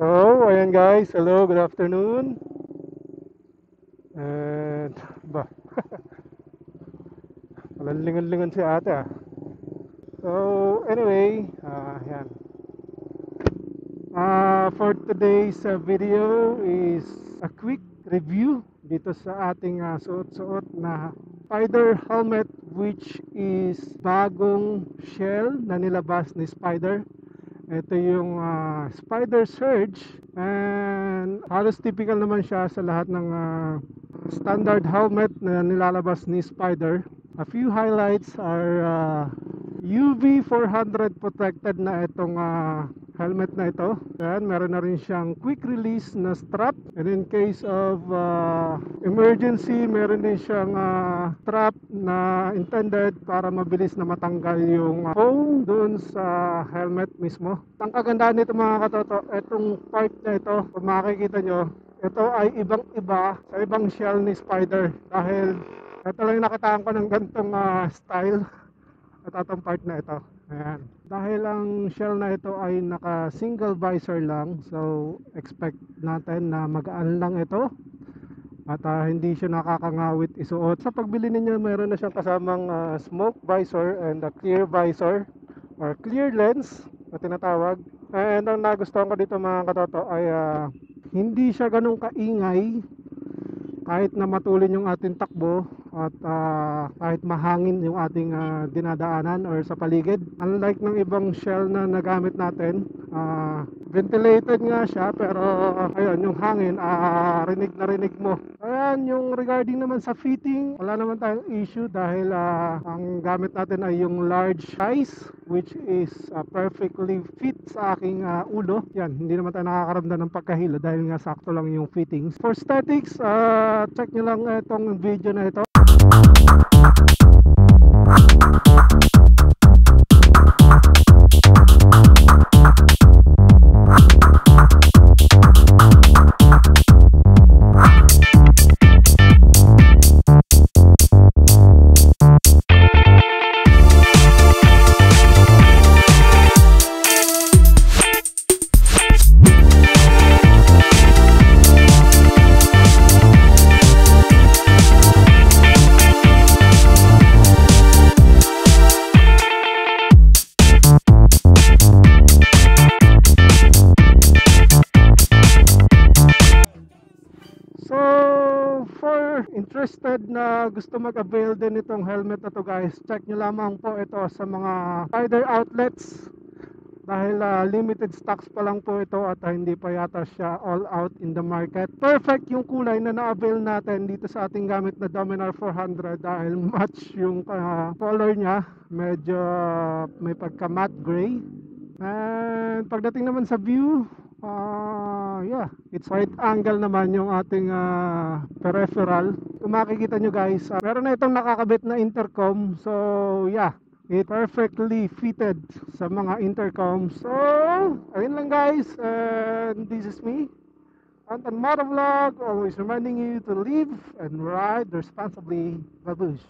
So, ayan guys. Hello, good afternoon. And, ba, walang lingon-lingon si ate ah. So, anyway, ayan. For today's video is a quick review dito sa ating suot-suot na Spider helmet, which is bagong shell na nilabas ni Spider. Ito yung Spider Surge, and halos typical naman siya sa lahat ng standard helmet na nilalabas ni Spider. A few highlights are UV 400 protected na itong helmet na ito. Then meron na rin siyang quick release na strap, and in case of emergency, meron din siyang strap na intended para mabilis na matanggal yung foam doon sa helmet mismo. Ang kagandahan nito mga katoto, itong part na ito, kung makikita nyo, ito ay ibang iba sa ibang shell ni Spider, dahil ito lang nakitaan ko ng gantong style at itong part na ito. Ayan. Dahil ang shell na ito ay naka single visor lang, so expect natin na magaan lang ito at hindi siya nakakangawit isuot. Sa pagbili ninyo, meron na siyang kasamang smoke visor and a clear visor or clear lens na tinatawag. And ang nagustuhan ko dito mga katoto ay hindi siya ganun kaingay kahit na matulin yung ating takbo at kahit mahangin yung ating dinadaanan or sa paligid. Unlike ng ibang shell na nagamit natin, ventilated nga siya, pero ayun, yung hangin rinig na rinig mo. Ayan, yung regarding naman sa fitting, wala naman tayong issue dahil ang gamit natin ay yung large size, which is perfectly fit sa aking ulo. Yan, hindi naman tayo nakakaramdam ng pagkahilo dahil nga sakto lang yung fittings. For statics, check nyo lang itong video na ito. Interested na gusto mag-avail din itong helmet na to guys, check nyo lamang po ito sa mga Spider outlets dahil limited stocks pa lang po ito at hindi pa yata siya all out in the market. Perfect yung kulay na na-avail natin dito sa ating gamit na Dominar 400 dahil match yung color niya, medyo may pagka matte gray. And pagdating naman sa view, yeah, it's wide angle naman yung ating peripheral. Kung makikita nyo guys, meron na itong nakakabit na intercom. So yeah, it perfectly fitted sa mga intercom. So ayun lang guys, and this is me, Anton Motovlog, always reminding you to live and ride responsibly. Babush!